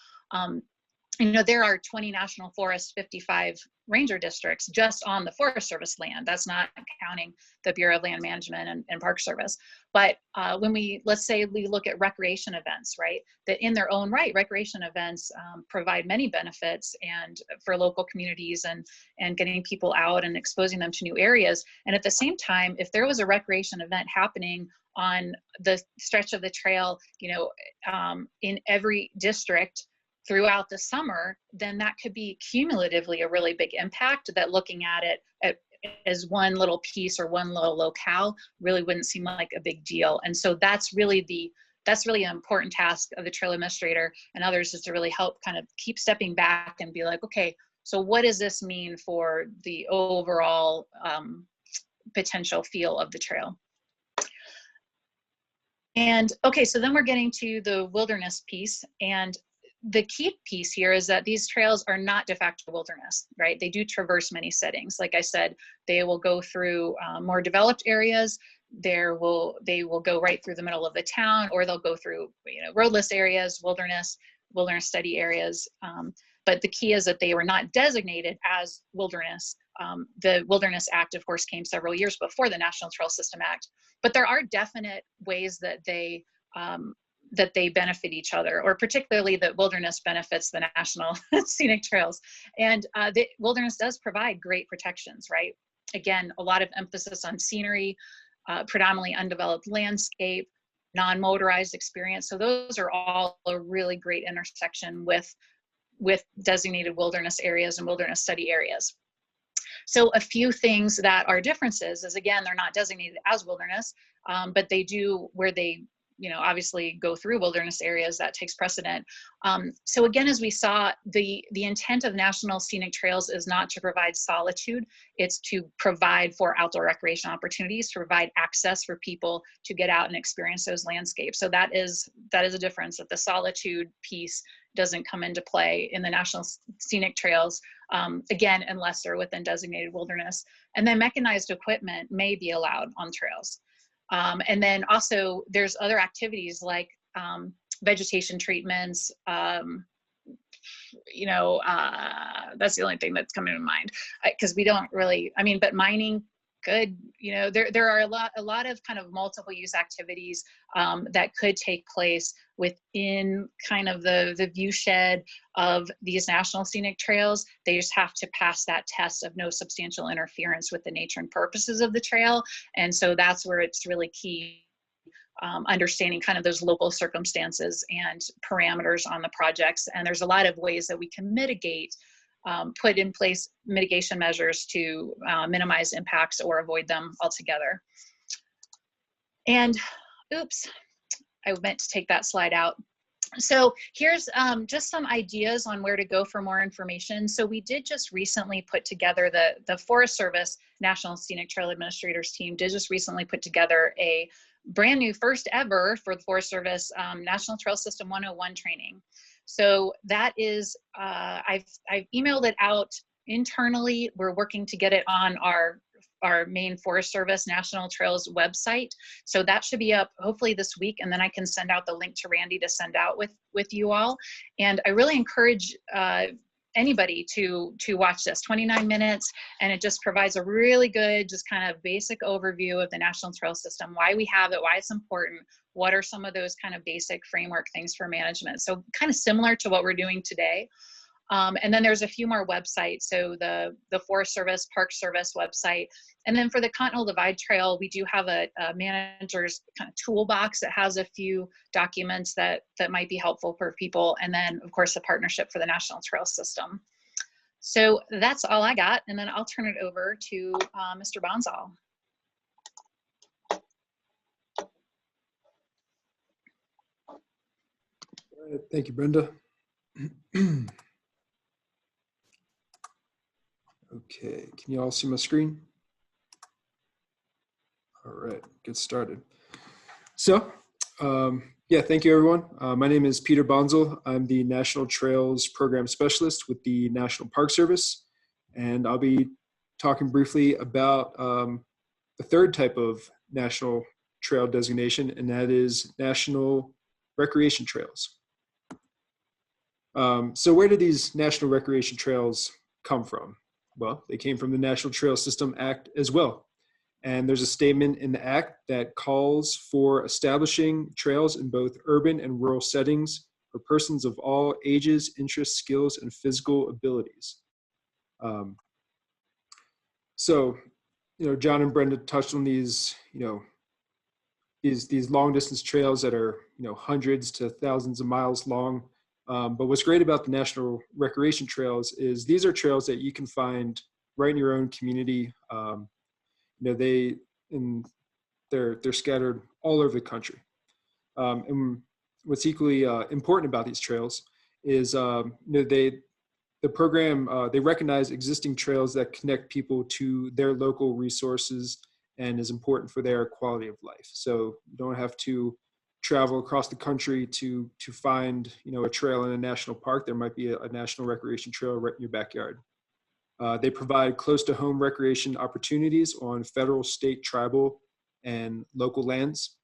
you know, there are 20 national forests, 55 ranger districts just on the Forest Service land. That's not counting the Bureau of Land Management and Park Service. But when let's say we look at recreation events, right, that in their own right, recreation events provide many benefits and for local communities and getting people out and exposing them to new areas. And at the same time, if there was a recreation event happening on the stretch of the trail, you know, in every district throughout the summer, then that could be cumulatively a really big impact that looking at it as one little piece or one little locale really wouldn't seem like a big deal. And so that's really an important task of the trail administrator and others, is to really help kind of keep stepping back and be like, okay, so what does this mean for the overall potential feel of the trail? And okay, so then we're getting to the wilderness piece, and the key piece here is that these trails are not de facto wilderness, right? They do traverse many settings. Like I said, they will go through more developed areas. They will go right through the middle of the town, or they'll go through, you know, roadless areas, wilderness study areas. But the key is that they were not designated as wilderness. The Wilderness Act, of course, came several years before the National Trail System Act, but there are definite ways that they benefit each other, or particularly that wilderness benefits the National Scenic Trails. And the wilderness does provide great protections, right? Again, a lot of emphasis on scenery, predominantly undeveloped landscape, non-motorized experience. So those are all a really great intersection with designated wilderness areas and wilderness study areas. So a few things that are differences is, again, they're not designated as wilderness, but they do, where they, you know, obviously go through wilderness areas, that takes precedent. So again, as we saw, the intent of National Scenic Trails is not to provide solitude, it's to provide for outdoor recreation opportunities, to provide access for people to get out and experience those landscapes. So that is a difference, that the solitude piece doesn't come into play in the National Scenic Trails, again, unless they're within designated wilderness. And then mechanized equipment may be allowed on trails. And then also there's other activities like vegetation treatments, you know, that's the only thing that's coming to mind, because we don't really, I mean, but mining could, you know, there are a lot of kind of multiple use activities that could take place within kind of the viewshed of these National Scenic Trails. They just have to pass that test of no substantial interference with the nature and purposes of the trail. And so that's where it's really key, understanding kind of those local circumstances and parameters on the projects. And there's a lot of ways that we can mitigate, put in place mitigation measures to minimize impacts or avoid them altogether. And oops, I meant to take that slide out. So here's just some ideas on where to go for more information. So we did just recently put together, the Forest Service National Scenic Trail Administrators team did just recently put together a brand new, first ever for the Forest Service National Trail System 101 training. So that is, I've emailed it out internally. We're working to get it on our main Forest Service National Trails website. So that should be up hopefully this week, and then I can send out the link to Randy to send out with you all. And I really encourage anybody to watch this, 29 minutes, and it just provides a really good, just kind of basic overview of the National Trail System, why we have it, why it's important, what are some of those kind of basic framework things for management. So kind of similar to what we're doing today. And then there's a few more websites. So the Forest Service, Park Service website. And then for the Continental Divide Trail, we do have a manager's kind of toolbox that has a few documents that might be helpful for people. And then of course, the partnership for the National Trail System. So that's all I got. And then I'll turn it over to Mr. Bonsall. Thank you, Brenda. Okay, can you all see my screen? All right, get started. So, yeah, thank you everyone. My name is Peter Bonsall. I'm the National Trails Program Specialist with the National Park Service, and I'll be talking briefly about the third type of national trail designation, and that is national recreation trails. So where do these national recreation trails come from? Well, they came from the National Trail System Act as well. And there's a statement in the act that calls for establishing trails in both urban and rural settings for persons of all ages, interests, skills, and physical abilities. So, John and Brenda touched on these, these long distance trails that are, hundreds to thousands of miles long. But what's great about the National Recreation Trails is these are trails that you can find right in your own community. They're scattered all over the country. And what's equally important about these trails is the program, they recognize existing trails that connect people to their local resources and is important for their quality of life. So you don't have to travel across the country to find, a trail in a national park. There might be a national recreation trail right in your backyard. They provide close to home recreation opportunities on federal, state, tribal, and local lands.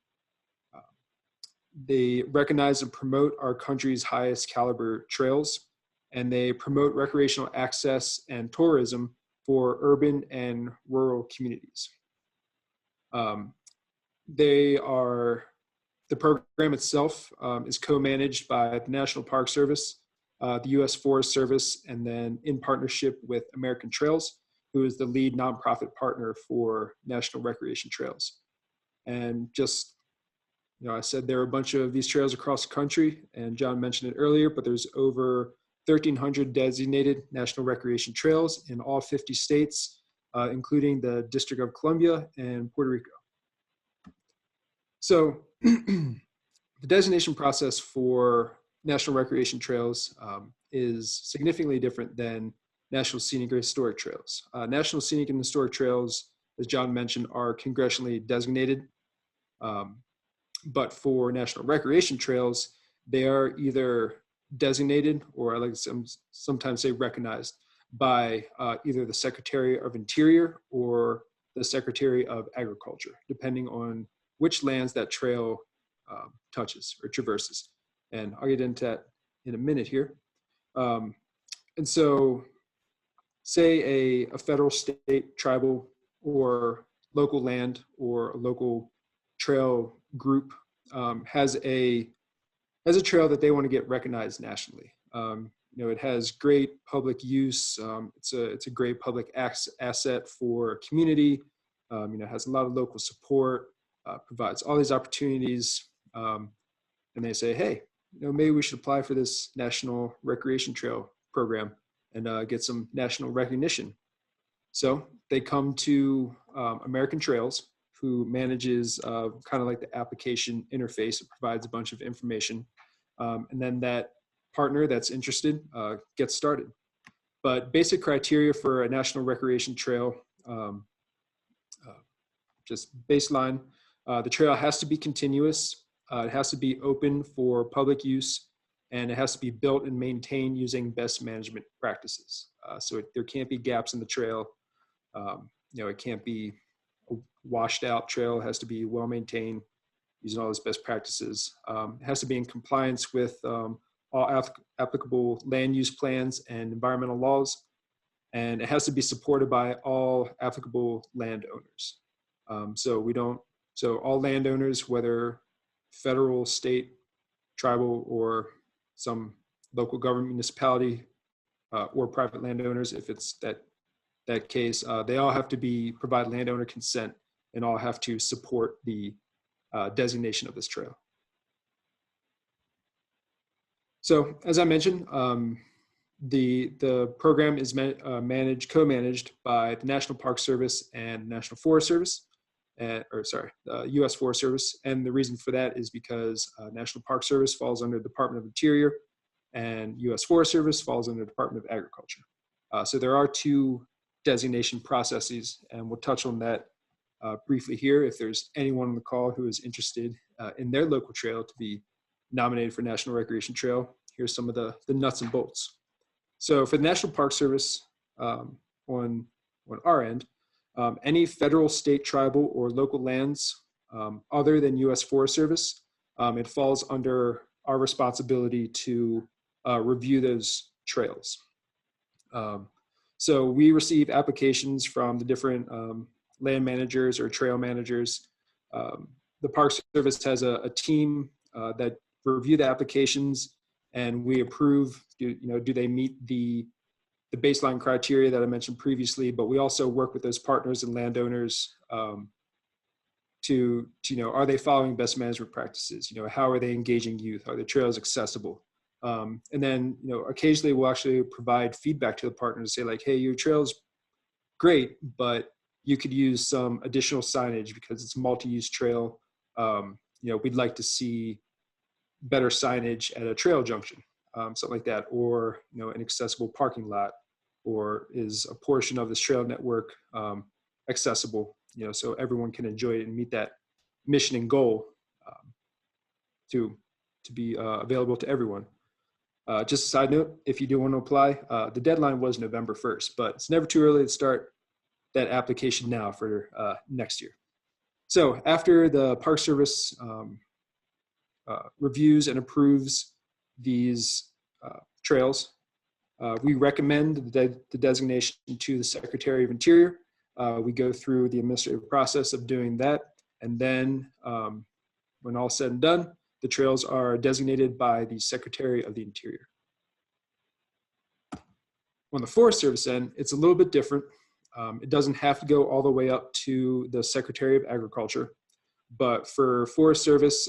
They recognize and promote our country's highest caliber trails, and they promote recreational access and tourism for urban and rural communities. The program itself is co-managed by the National Park Service, the U.S. Forest Service, and then in partnership with American Trails, who is the lead nonprofit partner for National Recreation Trails. And just, I said there are a bunch of these trails across the country, and John mentioned it earlier, but there's over 1,300 designated National Recreation Trails in all 50 states, including the District of Columbia and Puerto Rico. So the designation process for National Recreation Trails is significantly different than National Scenic or Historic Trails. National Scenic and Historic Trails, as John mentioned, are congressionally designated. But for National Recreation Trails, they are either designated, or I like to sometimes say recognized, by either the Secretary of Interior or the Secretary of Agriculture, depending on which lands that trail touches or traverses. And I'll get into that in a minute here. And so say a federal, state, tribal, or local land or a local trail group has a trail that they want to get recognized nationally. It has great public use. It's a great public asset for community. It has a lot of local support, provides all these opportunities. And they say, hey, maybe we should apply for this National Recreation Trail program and get some national recognition. So they come to American Trails, who manages kind of like the application interface. It provides a bunch of information. And then that partner that's interested gets started. But basic criteria for a National Recreation Trail, just baseline, the trail has to be continuous. It has to be open for public use, and it has to be built and maintained using best management practices. So there can't be gaps in the trail. It can't be a washed out trail. It has to be well maintained using all those best practices. It has to be in compliance with all applicable land use plans and environmental laws. And it has to be supported by all applicable landowners. So all landowners, whether federal, state, tribal, or some local government municipality or private landowners, if it's that case, they all have to provide landowner consent and all have to support the designation of this trail. So as I mentioned, the program is co-managed by the National Park Service and National Forest Service, U.S. Forest Service. And the reason for that is because National Park Service falls under the Department of Interior and U.S. Forest Service falls under the Department of Agriculture. So there are two designation processes, and we'll touch on that briefly here. If there's anyone on the call who is interested in their local trail to be nominated for National Recreation Trail, here's some of the nuts and bolts. So for the National Park Service, on on our end, any federal, state, tribal, or local lands other than U.S. Forest Service, it falls under our responsibility to review those trails. So we receive applications from the different land managers or trail managers. The Park Service has a team that review the applications, and we approve, do they meet the baseline criteria that I mentioned previously, but we also work with those partners and landowners to are they following best management practices? How are they engaging youth? Are the trails accessible? And then, occasionally we'll actually provide feedback to the partners, say like, hey, your trail's great, but you could use some additional signage because it's a multi-use trail. We'd like to see better signage at a trail junction, something like that, or, an accessible parking lot, or is a portion of this trail network accessible, so everyone can enjoy it and meet that mission and goal to be available to everyone. Just a side note, if you do want to apply, the deadline was November 1st, but it's never too early to start that application now for next year. So after the Park Service reviews and approves these trails, we recommend the designation to the Secretary of Interior. We go through the administrative process of doing that, and then when all said and done, the trails are designated by the Secretary of the Interior. On the Forest Service end, it's a little bit different. It doesn't have to go all the way up to the Secretary of Agriculture, but for Forest Service,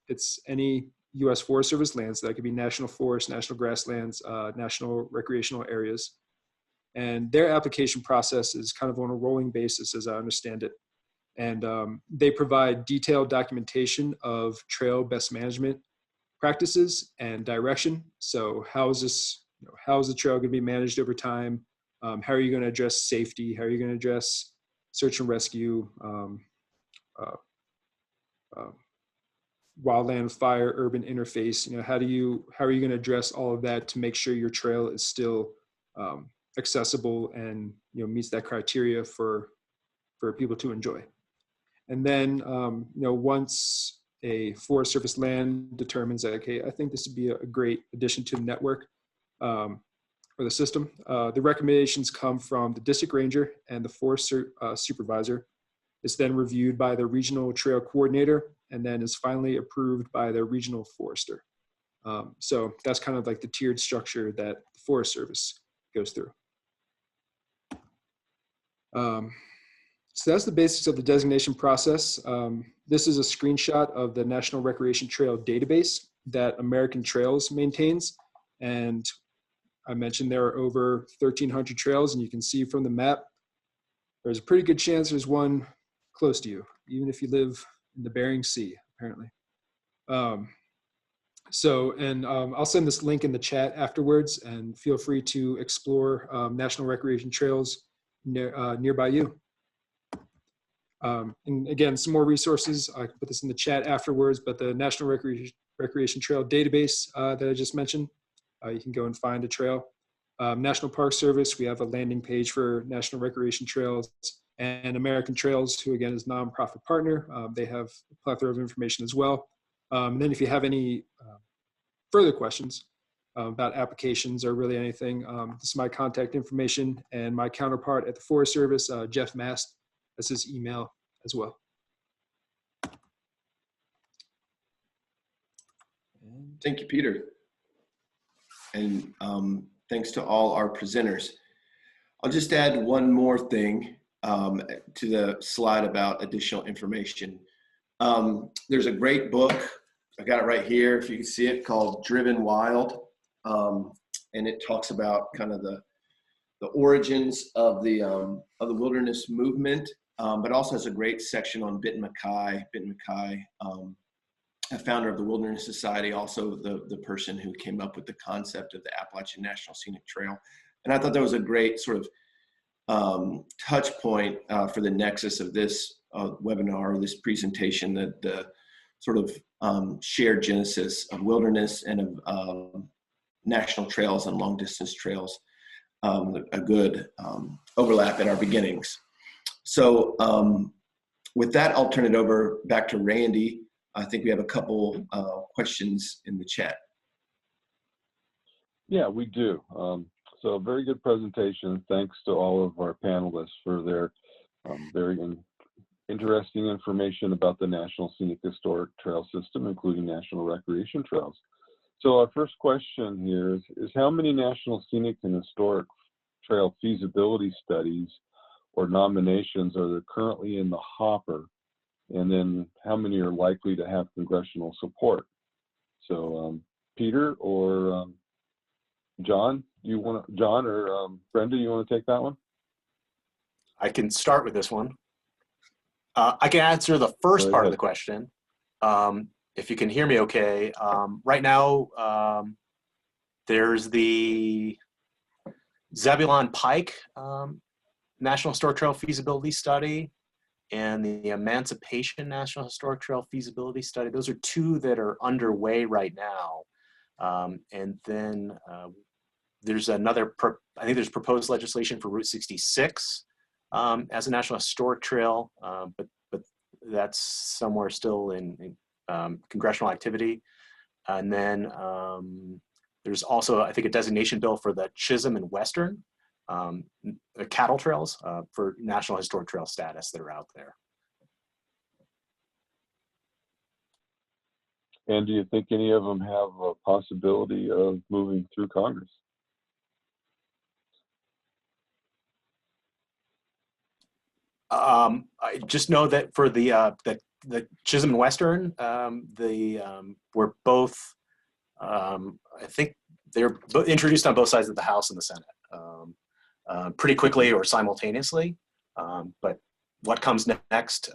it's any U.S. Forest Service lands. That could be national forests, national grasslands, national recreational areas. And their application process is kind of on a rolling basis, as I understand it. And they provide detailed documentation of trail best management practices and direction. So how is the trail going to be managed over time? How are you going to address safety? How are you going to address search and rescue, wildland fire, urban interface? How are you going to address all of that to make sure your trail is still accessible and meets that criteria for people to enjoy? And then once a Forest Service land determines that, okay, I think this would be a great addition to the network or the system, the recommendations come from the district ranger and the forest supervisor. It's then reviewed by the regional trail coordinator, and then is finally approved by the regional forester. So that's kind of like the tiered structure that the Forest Service goes through. So that's the basics of the designation process. This is a screenshot of the National Recreation Trail database that American Trails maintains. And I mentioned there are over 1,300 trails, and you can see from the map, there's a pretty good chance there's one close to you, even if you live in the Bering Sea, apparently. I'll send this link in the chat afterwards, and feel free to explore National Recreation Trails nearby you. And again, some more resources, I can put this in the chat afterwards, but the National Recreation Trail database that I just mentioned, you can go and find a trail. National Park Service, we have a landing page for National Recreation Trails, and American Trails, who again is a nonprofit partner. They have a plethora of information as well. And then if you have any further questions about applications or really anything, this is my contact information, and my counterpart at the Forest Service, Jeff Mast, that's his email as well. Thank you, Peter. And thanks to all our presenters. I'll just add one more thing to the slide about additional information. There's a great book, I got it right here, if you can see it, called Driven Wild. And it talks about kind of the origins of the wilderness movement, but also has a great section on Benton Mackay, a founder of the Wilderness Society, also the person who came up with the concept of the Appalachian National Scenic Trail. And I thought that was a great sort of touch point for the nexus of this webinar, this presentation, that the sort of shared genesis of wilderness and of national trails and long distance trails. a good overlap in our beginnings. So with that, I'll turn it over back to Randy. I think we have a couple questions in the chat. Yeah, we do. So very good presentation. Thanks to all of our panelists for their very interesting information about the National Scenic Historic Trail System, including National Recreation Trails. So our first question here is how many National Scenic and Historic Trail feasibility studies or nominations are there currently in the hopper? And then how many are likely to have congressional support? So Peter or John, John or Brenda, you want to take that one? I can start with this one. I can answer the first part of the question. If you can hear me okay. Right now, there's the Zebulon Pike National Historic Trail Feasibility Study and the Emancipation National Historic Trail Feasibility Study. Those are two that are underway right now. And then there's another, I think there's proposed legislation for Route 66 as a National Historic Trail, but that's somewhere still in congressional activity. And then there's also, I think, a designation bill for the Chisholm and Western cattle trails for National Historic Trail status that are out there. And do you think any of them have a possibility of moving through Congress? I just know that for the Chisholm and Western, were both, I think they're introduced on both sides of the House and the Senate pretty quickly or simultaneously. But what comes next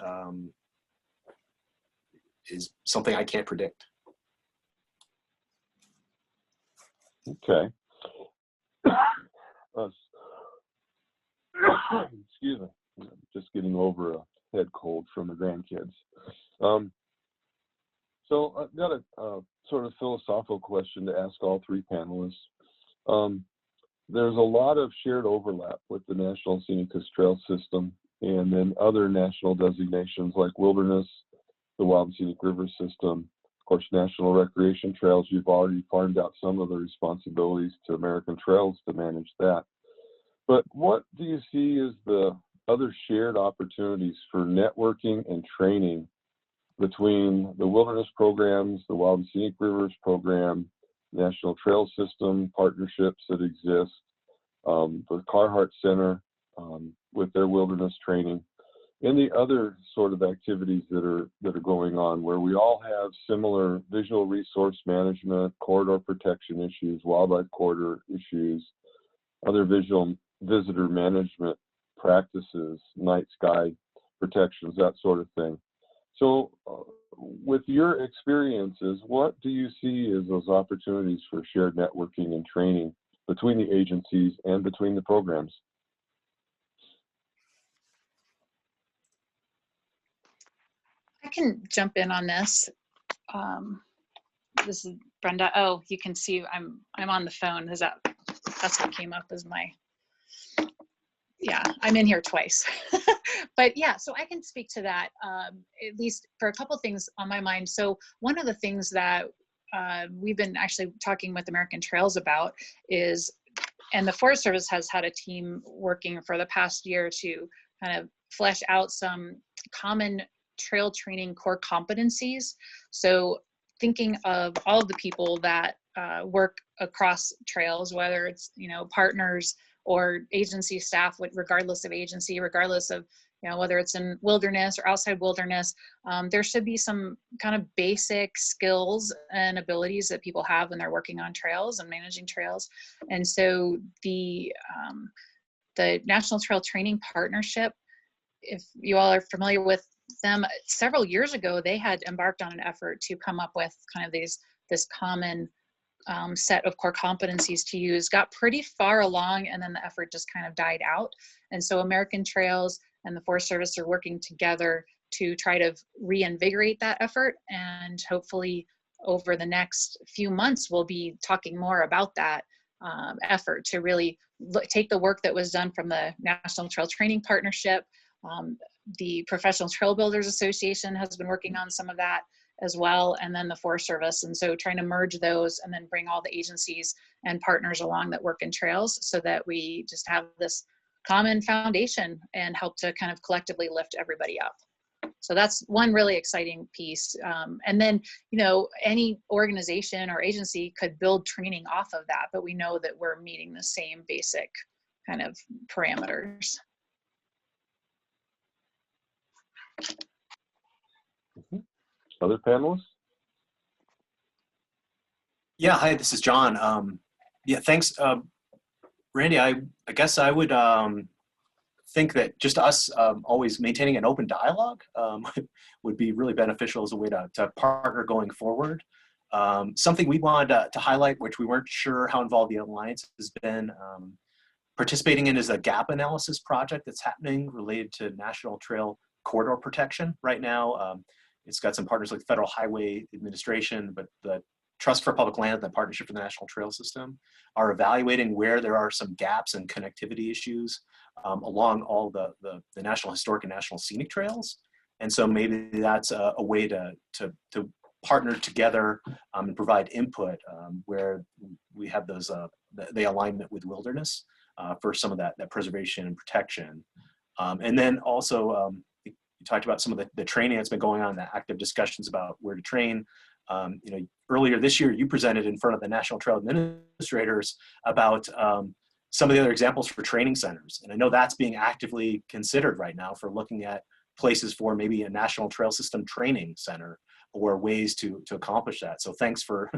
is something I can't predict. Okay. Excuse me. Just getting over a head cold from the grandkids. So I've got a sort of philosophical question to ask all three panelists. There's a lot of shared overlap with the National Scenic Trail System and then other national designations like wilderness, the Wild and Scenic River System, of course, National Recreation Trails. You've already farmed out some of the responsibilities to American Trails to manage that. But what do you see as the other shared opportunities for networking and training between the wilderness programs, the Wild and Scenic Rivers program, National Trail System partnerships that exist, the Carhart Center with their wilderness training, and the other sort of activities that are going on where we all have similar visual resource management, corridor protection issues, wildlife corridor issues, other visual visitor management practices, night sky protections, that sort of thing. So with your experiences, what do you see as those opportunities for shared networking and training between the agencies and between the programs? I can jump in on this. This is Brenda. Oh, you can see I'm on the phone. That's what came up as my, yeah, I'm in here twice. But yeah, so I can speak to that, at least for a couple things on my mind. So one of the things that we've been actually talking with American Trails about is, and the Forest Service has had a team working for the past year to kind of flesh out some common trail training core competencies. So thinking of all of the people that work across trails, whether it's, partners or agency staff, regardless of agency, regardless of, whether it's in wilderness or outside wilderness, there should be some kind of basic skills and abilities that people have when they're working on trails and managing trails. And so the National Trail Training Partnership, if you all are familiar with them, several years ago, they had embarked on an effort to come up with kind of this common set of core competencies to use, got pretty far along, and then the effort just kind of died out. And so American Trails and the Forest Service are working together to try to reinvigorate that effort. And hopefully over the next few months, we'll be talking more about that effort to really take the work that was done from the National Trail Training Partnership. The Professional Trail Builders Association has been working on some of that as well, and then the Forest Service. And so trying to merge those and then bring all the agencies and partners along that work in trails so that we just have this common foundation and help to kind of collectively lift everybody up. So that's one really exciting piece. And then, you know, any organization or agency could build training off of that, but we know that we're meeting the same basic kind of parameters. Other panelists? Yeah, hi, this is John. Yeah, thanks. Randy, I guess I would think that just us always maintaining an open dialogue would be really beneficial as a way to partner going forward. Something we wanted to highlight, which we weren't sure how involved the Alliance has been participating in, is a gap analysis project that's happening related to National Trail Corridor protection right now. It's got some partners like the Federal Highway Administration, but the Trust for Public Land and the Partnership for the National Trail System are evaluating where there are some gaps and connectivity issues along all the National Historic and National Scenic Trails. And so maybe that's a way to partner together and provide input where we have those the alignment with wilderness for some of that preservation and protection. And then also you talked about some of the training that's been going on, the active discussions about where to train. You know, earlier this year, you presented in front of the National Trail Administrators about some of the other examples for training centers. And I know that's being actively considered right now for looking at places for maybe a National Trail System training center or ways to accomplish that. So thanks for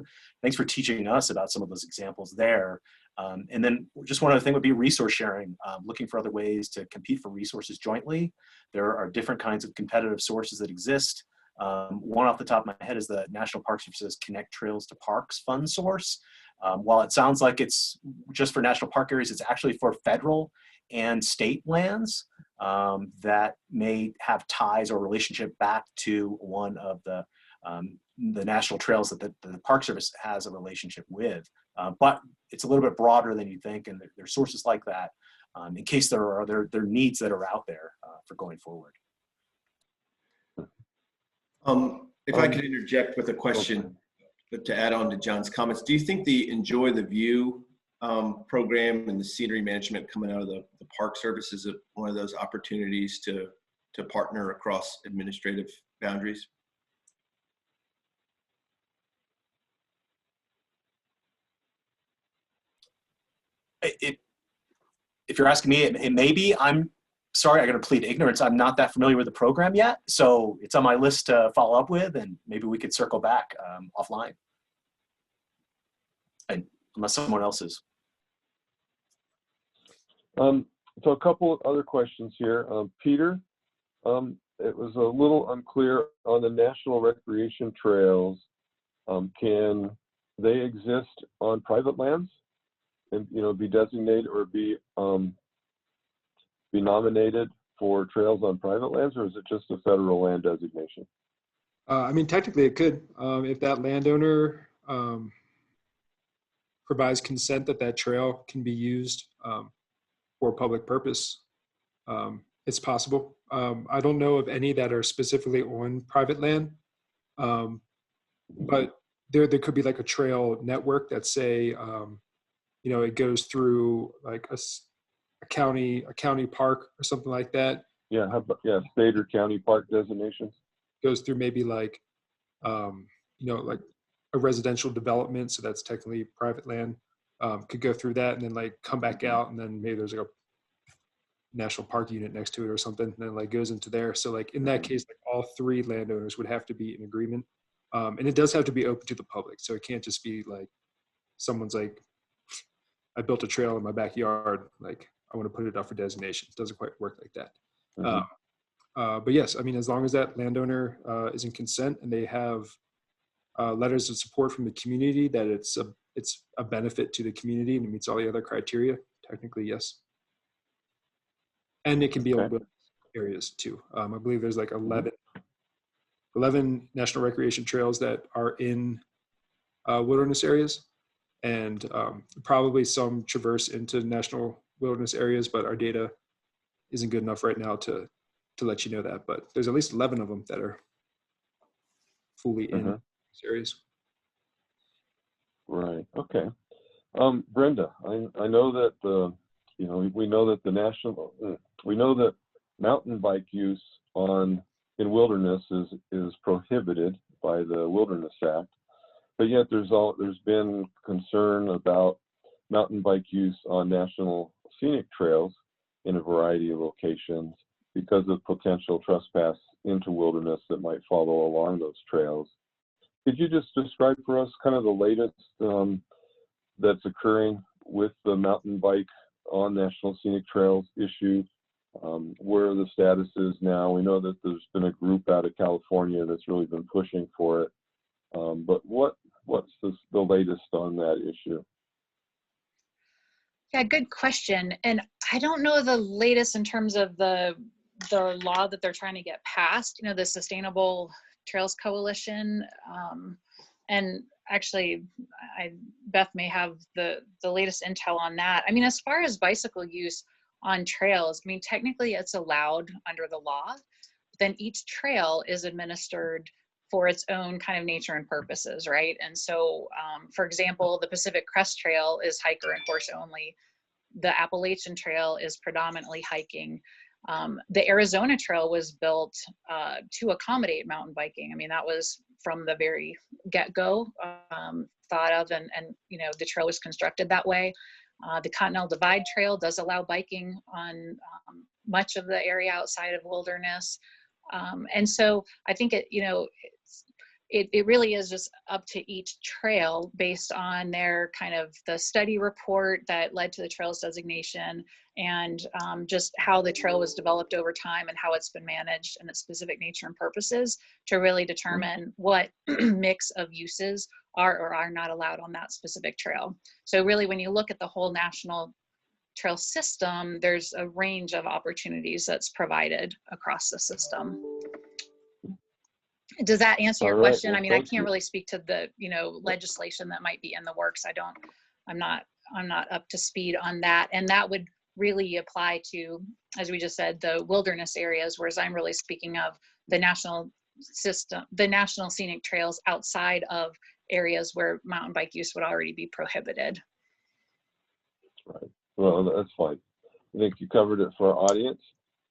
teaching us about some of those examples there. And then just one other thing would be resource sharing, looking for other ways to compete for resources jointly. There are different kinds of competitive sources that exist. One off the top of my head is the National Park Service's Connect Trails to Parks fund source. While it sounds like it's just for national park areas, it's actually for federal and state lands that may have ties or relationship back to one of the national trails that the Park Service has a relationship with. But it's a little bit broader than you think, and there are sources like that in case there are other needs that are out there for going forward. If I could interject with a question to add on to John's comments, do you think the Enjoy the View program and the scenery management coming out of the Park Service is one of those opportunities to partner across administrative boundaries? If you're asking me, it may be. I'm sorry, I got to plead ignorance. I'm not that familiar with the program yet, so it's on my list to follow up with, and maybe we could circle back offline, unless someone else is. So a couple of other questions here. Peter, it was a little unclear on the national recreation trails. Can they exist on private lands and, you know, be designated or be nominated for trails on private lands, or is it just a federal land designation? I mean, technically it could, if that landowner provides consent that trail can be used for public purpose. It's possible. I don't know of any that are specifically on private land, but there could be like a trail network that say, you know, it goes through like a county park or something like that. Yeah, state or county park designations. Goes through maybe like, you know, like a residential development, so that's technically private land. Could go through that and then like come back out, and then maybe there's like a national park unit next to it or something, and then like goes into there. So like in that case, like all three landowners would have to be in agreement, and it does have to be open to the public. So it can't just be like someone's like, I built a trail in my backyard, like I want to put it up for designation. It doesn't quite work like that. Mm-hmm. But yes, I mean, as long as that landowner is in consent and they have letters of support from the community that it's a benefit to the community and it meets all the other criteria, technically, yes. And it can be on areas too. I believe there's like 11 national recreation trails that are in wilderness areas. and probably some traverse into national wilderness areas, but our data isn't good enough right now to let you know that. But there's at least 11 of them that are fully in these areas. Right. Okay. Brenda, I know that we know that mountain bike use in wilderness is prohibited by the Wilderness Act, but yet there's been concern about mountain bike use on national scenic trails in a variety of locations because of potential trespass into wilderness that might follow along those trails. Could you just describe for us kind of the latest that's occurring with the mountain bike on national scenic trails issue, where the status is now? We know that there's been a group out of California that's really been pushing for it, but what's the latest on that issue? Yeah, good question. And I don't know the latest in terms of the law that they're trying to get passed, the Sustainable Trails Coalition. And actually, Beth may have the latest intel on that. I mean, as far as bicycle use on trails, I mean, technically it's allowed under the law, but then each trail is administered for its own kind of nature and purposes, right? And so, for example, the Pacific Crest Trail is hiker and horse only. The Appalachian Trail is predominantly hiking. The Arizona Trail was built to accommodate mountain biking. I mean, that was from the very get-go thought of, and the trail was constructed that way. The Continental Divide Trail does allow biking on much of the area outside of wilderness. And so I think it really is just up to each trail based on their kind of the study report that led to the trails designation, and just how the trail was developed over time and how it's been managed and its specific nature and purposes to really determine what mix of uses are or are not allowed on that specific trail. So really, when you look at the whole national trail system, there's a range of opportunities that's provided across the system. Does that answer your question? Well, I mean, I can't really speak to the, legislation that might be in the works. I'm not up to speed on that. And that would really apply to, as we just said, the wilderness areas, whereas I'm really speaking of the national system, the national scenic trails outside of areas where mountain bike use would already be prohibited. Right. Well, that's fine. I think you covered it for our audience.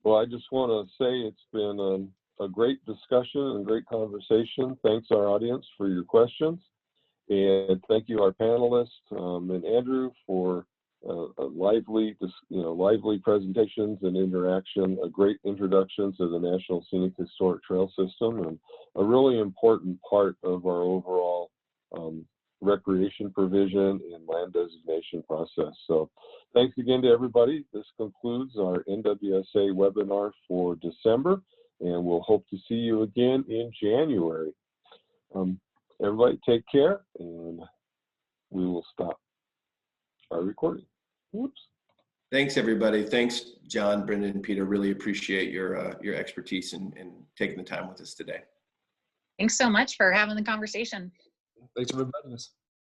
Well, I just want to say it's been a great discussion and great conversation. Thanks our audience for your questions, and thank you our panelists and Andrew for lively presentations and interaction. A great introduction to the National Scenic Historic Trail System, and a really important part of our overall recreation provision and land designation process. So thanks again to everybody. This concludes our NWSA webinar for December, and we'll hope to see you again in January. Everybody take care, and we will stop our recording. Whoops. Thanks, everybody. Thanks, John, Brendan, and Peter. Really appreciate your expertise and taking the time with us today. Thanks so much for having the conversation. Thanks for inviting us.